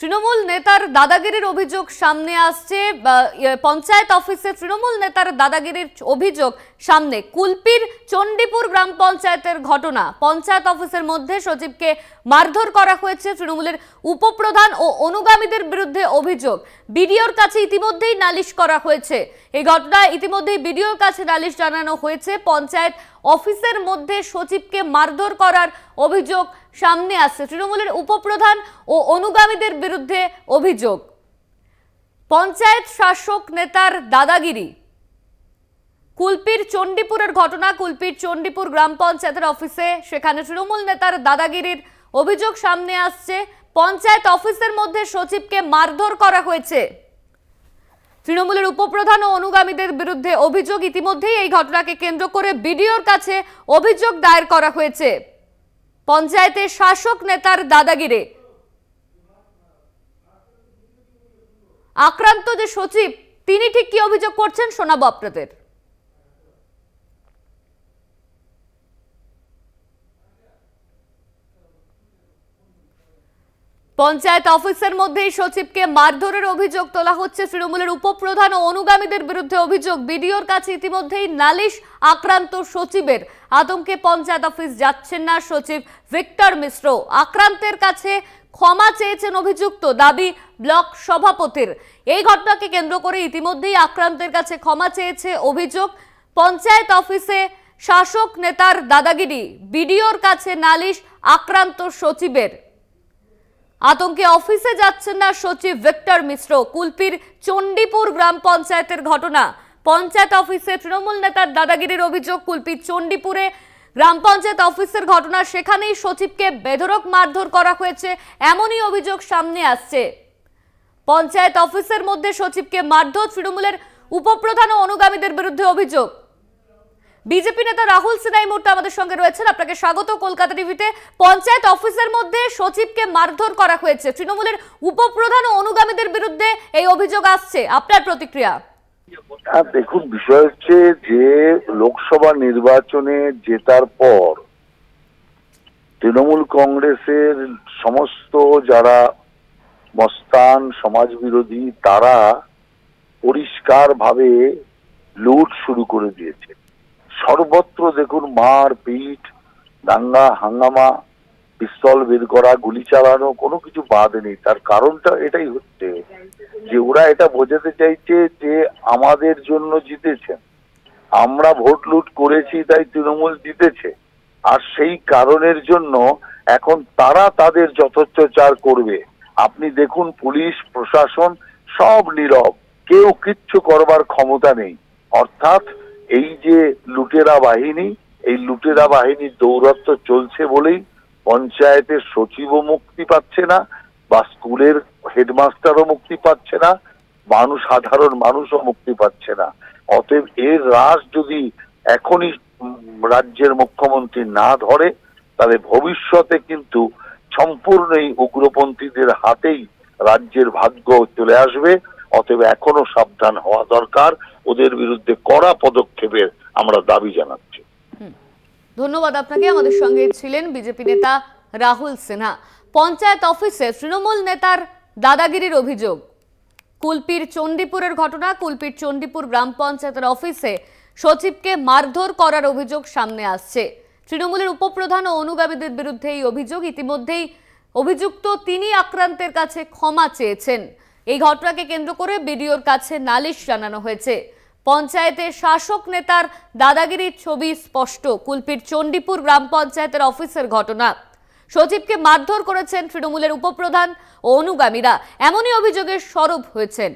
তৃণমূল নেতার দাদাগিরির অভিযোগ সামনে আসছে। পঞ্চায়েত অফিসে তৃণমূল নেতার দাদাগিরির অভিযোগ সামনে। কুলপির চণ্ডীপুর গ্রাম পঞ্চায়েতের ঘটনা। পঞ্চায়েত অফিসের মধ্যে সচিবকে মারধর করা হয়েছে। তৃণমূলের উপপ্রধান ও অনুগামীদের বিরুদ্ধে অভিযোগ। বিডিওর কাছে ইতিমধ্যেই নালিশ করা হয়েছে। এই ঘটনায় ইতিমধ্যেই বিডিওর কাছে নালিশ জানানো হয়েছে। পঞ্চায়েত অফিসের মধ্যে সচিবকে মারধর করার অভিযোগ সামনে আসছে। তৃণমূলের উপপ্রধান ও অনুগামীদের বিরুদ্ধে অভিযোগ। পঞ্চায়েত শাসক নেতার দাদাগিরি। কুলপির চণ্ডীপুরের ঘটনা। কুলপির চণ্ডীপুর গ্রাম পঞ্চায়েতের অফিসে সেখানে তৃণমূল নেতার দাদাগিরির অভিযোগ সামনে আসছে। পঞ্চায়েত অফিসের মধ্যে সচিবকে মারধর করা হয়েছে। তৃণমূলের উপপ্রধান ও অনুগামীদের বিরুদ্ধে অভিযোগ। ইতিমধ্যেই এই ঘটনাকে কেন্দ্র করে বিডিওর কাছে অভিযোগ দায়ের করা হয়েছে। পঞ্চায়েতের শাসক নেতার দাদাগিরি। আক্রান্ত যে সচিব তিনি ঠিক কি অভিযোগ করছেন শোনাবো আপনাদের। পঞ্চায়েত অফিসের মধ্যেই সচিবকে মারধরের অভিযোগ তোলা হচ্ছে। তৃণমূলের উপপ্রধান ও অনুগামীদের বিরুদ্ধে অভিযোগ। বিডিওর কাছে ইতিমধ্যেই নালিশ। আক্রান্ত সচিবের আতঙ্কে পঞ্চায়েত অফিস যাচ্ছেন না সচিব ভিক্টর মিশ্র। আক্রান্তের কাছে ক্ষমা চেয়েছেন অভিযুক্ত, দাবি ব্লক সভাপতির। এই ঘটনাকে কেন্দ্র করে ইতিমধ্যেই আক্রান্তের কাছে ক্ষমা চেয়েছে অভিযোগ। পঞ্চায়েত অফিসে শাসক নেতার দাদাগিরি। বিডিওর কাছে নালিশ আক্রান্ত সচিবের। আতঙ্কে অফিসে যাচ্ছেন না সচিব ভিক্টর মিশ্র। কুলপির চণ্ডীপুর গ্রাম পঞ্চায়েতের ঘটনা। পঞ্চায়েত অফিসে তৃণমূল নেতার দাদাগিরির অভিযোগ। কুলপির চণ্ডীপুরে গ্রাম পঞ্চায়েত অফিসের ঘটনা। সেখানেই সচিবকে বেধড়ক মারধর করা হয়েছে এমনই অভিযোগ সামনে আসছে। পঞ্চায়েত অফিসের মধ্যে সচিবকে মারধর। তৃণমূলের উপপ্রধান ও অনুগামীদের বিরুদ্ধে অভিযোগ। বিজেপি নেতা রাহুল সিনহা এই মুহূর্তে আমাদের সঙ্গে রয়েছেন। আপনাকে স্বাগত কলকাতা টিভিতে। পঞ্চায়েত অফিসের মধ্যে সচিবকে মারধর করা হয়েছে। তৃণমূলের উপপ্রধান ও অনুগামীদের বিরুদ্ধে এই অভিযোগ আসছে। আপনার প্রতিক্রিয়া? দেখুন, বিষয় হচ্ছে যে লোকসভা নির্বাচনে জেতার পর তৃণমূল কংগ্রেসের সমস্ত যারা মস্তান সমাজ বিরোধী তারা পরিষ্কারভাবে লুট শুরু করে দিয়েছে। সর্বত্র দেখুন মার পিট, দাঙ্গা হাঙ্গামা, পিস্তল বের করা, গুলি চালানো, কোনো কিছু বাদ নেই। তার কারণটা এটাই হচ্ছে যে ওরা এটা বোঝাতে চাইছে যে আমাদের জন্য জিতেছেন, আমরা ভোট লুট করেছি তাই তৃণমূল জিতেছে। আর সেই কারণের জন্য এখন তারা তাদের যথোচ্চার করবে। আপনি দেখুন পুলিশ প্রশাসন সব নীরব, কেউ কিচ্ছু করবার ক্ষমতা নেই। অর্থাৎ এই যে লুটেরা বাহিনী, এই লুটেরা বাহিনীর দৌরাত্ম্য চলছে বলেই পঞ্চায়েতের সচিবও মুক্তি পাচ্ছে না, বা স্কুলের হেডমাস্টারও মুক্তি পাচ্ছে না, সাধারণ মানুষও মুক্তি পাচ্ছে না। অতএব এর রাশ যদি এখনই রাজ্যের মুখ্যমন্ত্রী না ধরে তাহলে ভবিষ্যতে কিন্তু সম্পূর্ণই উগ্রপন্থীদের হাতেই রাজ্যের ভাগ্য চলে আসবে। অতএব এখনো সাবধান হওয়া দরকার। ওদের বিরুদ্ধে কড়া পদক্ষেপের আমরা দাবি জানাচ্ছি। ধন্যবাদ আপনাকে। আমাদের সঙ্গে ছিলেন বিজেপি নেতা রাহুল সিনহা। পঞ্চায়েত অফিসে তৃণমূল নেতার দাদাগিরির অভিযোগ। কুলপির চণ্ডীপুরের ঘটনা। কুলপির চণ্ডীপুর গ্রাম পঞ্চায়েতের অফিসে সচিবকে মারধর করার অভিযোগ সামনে আসছে। তৃণমূলের উপপ্রধান ও অনুগামীদের বিরুদ্ধে এই অভিযোগ। ইতিমধ্যেই অভিযুক্ত তিনি আক্রান্তের কাছে ক্ষমা চেয়েছেন। এই ঘটনাকে কেন্দ্র করে বিডিওর কাছে নালিশ জানানো হয়েছে। পঞ্চায়েতের শাসক নেতার দাদাগিরির ছবি স্পষ্ট। কুলপির চণ্ডীপুর গ্রাম পঞ্চায়েতের অফিসের ঘটনা। সচিবকে মারধর করেছেন তৃণমূলের উপপ্রধান ও অনুগামীরা, এমনই অভিযোগের সরব হয়েছেন।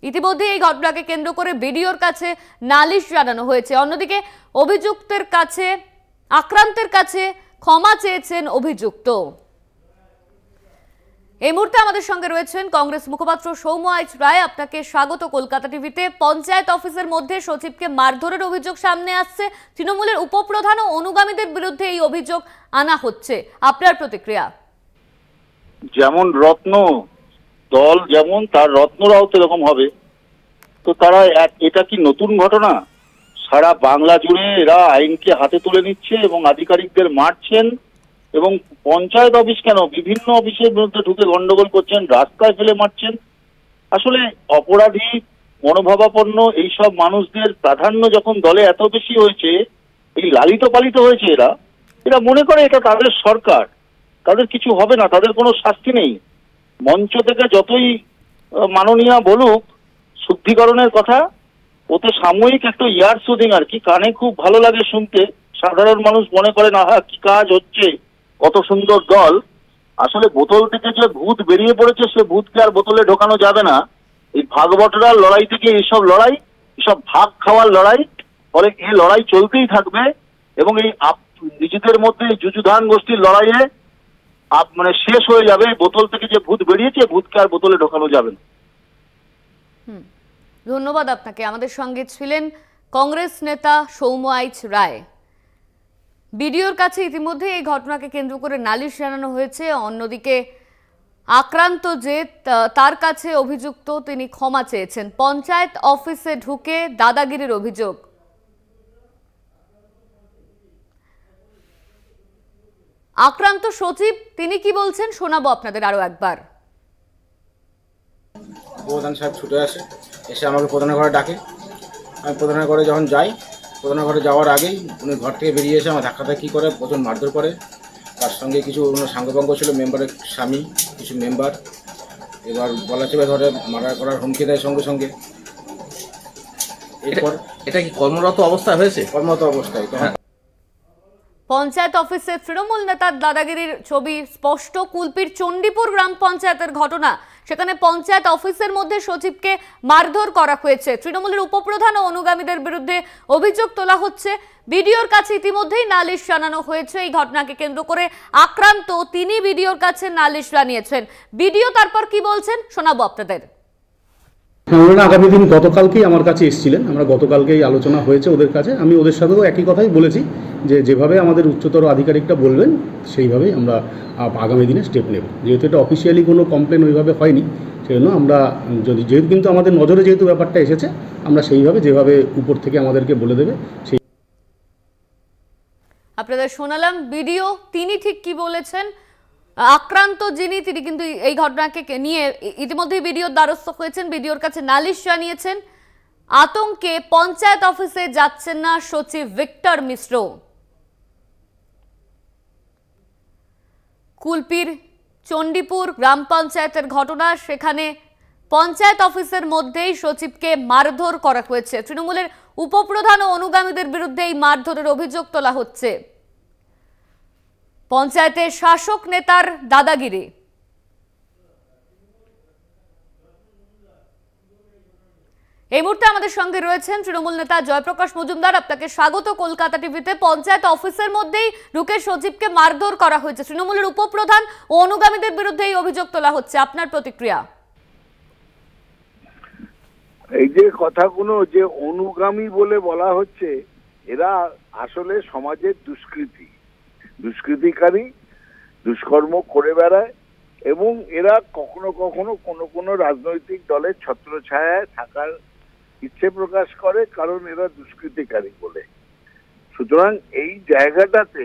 ইতিমধ্যে এই ঘটনাকে কেন্দ্র করে বিডিওর কাছে নালিশ জানানো হয়েছে। অন্যদিকে অভিযুক্তের কাছে, আক্রান্তের কাছে ক্ষমা চেয়েছেন অভিযুক্ত। এই মুহূর্তে আমাদের সঙ্গে রয়েছেন কংগ্রেস মুখপাত্র সৌম্য রায়। আপনাকে স্বাগত কলকাতা টিভিতে। পঞ্চায়েত অফিসের মধ্যে সচিবকে মারধরের অভিযোগ সামনে আসছে। তৃণমূলের উপপ্রধান ও অনুগামীদের বিরুদ্ধে এই অভিযোগ আনা হচ্ছে। আপনার প্রতিক্রিয়া? যেমন রত্ন দল যেমন তার রত্নরাও তো এরকম হবে। তো তারা এটা কি নতুন ঘটনা? সারা বাংলা জুড়ে এরা আইনকে হাতে তুলে নিচ্ছে এবং আধিকারিকদের মারছেন এবং পঞ্চায়েত অফিস কেন, বিভিন্ন অফিসের বিরুদ্ধে ঢুকে গন্ডগোল করছেন, রাস্তায় ফেলে মারছেন। আসলে অপরাধী মনোভাবাপন্ন এইসব মানুষদের প্রাধান্য যখন দলে এত বেশি হয়েছে, এই লালিত পালিত হয়েছে, এরা মনে করে এটা তাদের সরকার, তাদের কিছু হবে না, তাদের কোনো শাস্তি নেই। মঞ্চ থেকে যতই মাননীয়া বলুক শুদ্ধিকরণের কথা, ওতে সাময়িক একটা ইয়ার শুদিং আর কি, কানে খুব ভালো লাগে শুনতে। সাধারণ মানুষ মনে করে না কি কাজ হচ্ছে, কত সুন্দর দল। আসলে বোতল থেকে যে ভূত বেরিয়ে পড়েছে, সে ভূতকে আর বোতলে ঢোকানো যাবে না। এই ভাগবটরার লড়াই থেকে এইসব লড়াই, এসব ভাগ খাওয়ার লড়াই, ফলে এই লড়াই চলতেই থাকবে। এবং এই নিজেদের মধ্যে যুযুধান গোষ্ঠীর লড়াইয়ে মানে শেষ হয়ে যাবে। বোতল থেকে যে ভূত বেরিয়েছে, ভূতকে আর বোতলে ঢোকানো যাবে না। ধন্যবাদ আপনাকে। আমাদের সঙ্গে ছিলেন কংগ্রেস নেতা সৌম্য আইচ রায়। বিডিওর কাছে ইতিমধ্যে এই ঘটনাকে কেন্দ্র করে নালিশ জানানো হয়েছে। অন্যদিকে আক্রান্ত যে তার কাছে অভিযুক্ত, তিনি ক্ষমা চেয়েছেন। পঞ্চায়েত অফিসে ঢুকে দাদাগিরির অভিযোগ। আক্রান্ত সচিব তিনি কি বলছেন শোনাবো আপনাদের আরো একবার। প্রধান সাহেব ছুটে আসে, এসে আমাকে প্রধানের ঘরে ডাকে। আমি প্রধানের ঘরে যখন যাই, প্রধানের ঘরে যাওয়ার আগেই উনি ঘর থেকে বেরিয়ে এসে আমার ধাক্কাধাক্কি করে, প্রচুর মারধর করে। তার সঙ্গে কিছু সাঙ্গপাঙ্গ ছিল, মেম্বারের স্বামী, কিছু মেম্বার। এবার গলা চেপে ধরে মার্ডার করার হুমকি দেয় সঙ্গে সঙ্গে। এরপর এটা কি কর্মরত অবস্থায় হয়েছে? কর্মরত অবস্থায়। পঞ্চায়েত অফিসে তৃণমূল নেতার দাদাগিরির ছবি স্পষ্ট। কুলপির চণ্ডীপুর গ্রাম পঞ্চায়েতের ঘটনা, সেখানে পঞ্চায়েত অফিসের মধ্যে সচিবকে মারধর করা হয়েছে। তৃণমূলের উপপ্রধান ও অনুগামীদের বিরুদ্ধে অভিযোগ তোলা হচ্ছে। বিডিওর কাছে ইতিমধ্যেই নালিশ জানানো হয়েছে। এই ঘটনাকে কেন্দ্র করে আক্রান্ত তিনি বিডিওর কাছে নালিশ জানিয়েছেন। বিডিও তারপর কি বলছেন শোনাবো আপনাদের। ওনারা আগামী দিন গতকালকেই আমার কাছে এসেছিলেন, আমরা গতকালকেই আলোচনা হয়েছে ওদের কাছে। আমি ওদের সাথেও একই কথাই বলেছি যে যেভাবে আমাদের উচ্চতর আধিকারিকটা বলবেন সেইভাবেই আমরা আগামী দিনে স্টেপ নেব। যেহেতু এটা অফিসিয়ালি কোনো কমপ্লেন ওইভাবে হয়নি, সেজন্য আমরা যেহেতু কিন্তু আমাদের নজরে যেহেতু ব্যাপারটা এসেছে, আমরা সেইভাবে যেভাবে উপর থেকে আমাদেরকে বলে দেবে সেই। আপনাদের শোনালাম বিডিও তিনি ঠিক কি বলেছেন। আক্রান্ত যিনি তিনি কিন্তু এই ঘটনাকে নিয়ে ইতিমধ্যেই বিডিওর দ্বারস্থ হয়েছেন, বিডিওর কাছে নালিশ জানিয়েছেন। আতঙ্কে পঞ্চায়েত অফিসে যাচ্ছেন না সচিব ভিক্টর মিশ্র। কুলপির চণ্ডীপুর গ্রাম পঞ্চায়েতের ঘটনা, সেখানে পঞ্চায়েত অফিসের মধ্যেই সচিবকে মারধর করা হয়েছে। তৃণমূলের উপপ্রধান ও অনুগামীদের বিরুদ্ধে এই মারধরের অভিযোগ তোলা হচ্ছে। পঞ্চায়েতের শাসক নেতার দাদাগিরি। এই মুহূর্তে আমাদের সঙ্গে রয়েছেন তৃণমূল নেতা জয়প্রকাশ মজুমদার। আপনাকে স্বাগত কলকাতা টিভিতে। পঞ্চায়েত অফিসের মধ্যেই ঢুকে সচিবকে মারধর করা হয়েছে। তৃণমূলের উপপ্রধান ও অনুগামীদের বিরুদ্ধে এই অভিযোগ তোলা হচ্ছে, আপনার প্রতিক্রিয়া? এই যে কথাগুলো যে অনুগামী বলে বলা হচ্ছে, এরা আসলে সমাজের দুষ্কৃতিকারী, দুষ্কর্ম করে বেড়ায় এবং এরা কখনো কখনো কোনো রাজনৈতিক দলের ছত্রছায়ায় থাকার ইচ্ছে প্রকাশ করে, কারণ এরা দুষ্কৃতিকারী বলে। সুতরাং এই জায়গাটাতে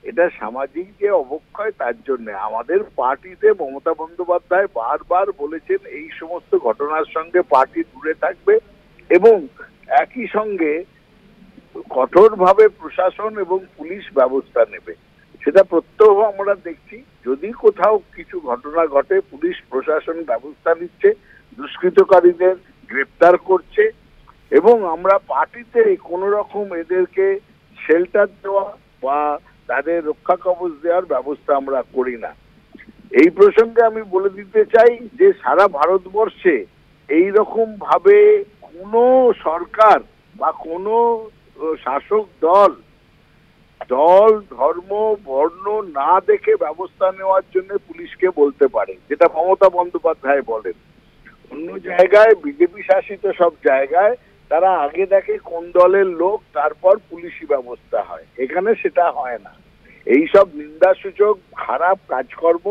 এটা সামাজিক যে অবক্ষয়, তার জন্য আমাদের পার্টিতে মমতা বন্দ্যোপাধ্যায় বারবার বলেছেন এই সমস্ত ঘটনার সঙ্গে পার্টি দূরে থাকবে এবং একই সঙ্গে কঠোরভাবে প্রশাসন এবং পুলিশ ব্যবস্থা নেবে। সেটা প্রত্যহ আমরা দেখছি, যদি কোথাও কিছু ঘটনা ঘটে পুলিশ প্রশাসন ব্যবস্থা নিচ্ছে, দুষ্কৃতকারীদের গ্রেপ্তার করছে এবং আমরা পার্টিতে কোনো রকম এদেরকে শেল্টার দেওয়া বা তাদের রক্ষা কবচ দেওয়ার ব্যবস্থা আমরা করি না। এই প্রসঙ্গে আমি বলে দিতে চাই যে সারা ভারতবর্ষে এই রকম ভাবে কোনো সরকার বা কোনো শাসক দল ধর্ম বর্ণ না দেখে ব্যবস্থা নেওয়ার জন্য পুলিশকে বলতে পারে, যেটা মমতা বন্দ্যোপাধ্যায় বলেন। অন্য জায়গায় বিজেপি শাসিত সব জায়গায় তারা আগে দেখে কোন দলের লোক, তারপর পুলিশি ব্যবস্থা হয়। এখানে সেটা হয় না। এই সব নিন্দাসূচক খারাপ কাজকর্ম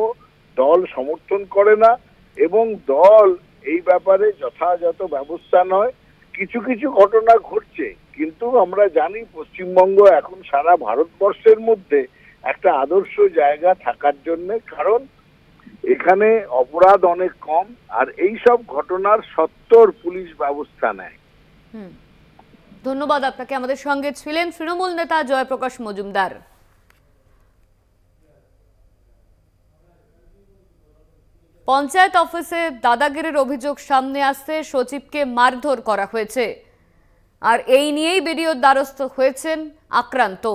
দল সমর্থন করে না এবং দল এই ব্যাপারে যথাযথ ব্যবস্থা নয়। কিছু কিছু ঘটনা ঘটছে, কিন্তু আমরা জানি পশ্চিমবঙ্গ এখন সারা ভারতবর্ষের মধ্যে একটা আদর্শ জায়গা থাকার জন্য, কারণ এখানে অপরাধ অনেক কম আর এই সব ঘটনার সত্বর পুলিশ ব্যবস্থা নেয়। ধন্যবাদ আপনাকে। আমাদের সঙ্গে ছিলেন তৃণমূল নেতা জয়প্রকাশ মজুমদার। পঞ্চায়েত অফিসে দাদাগিরির অভিযোগ সামনে আসছে, সচিবকে মারধর করা হয়েছে আর এই নিয়েই বিডিওর দ্বারস্থ হয়েছেন আক্রান্ত।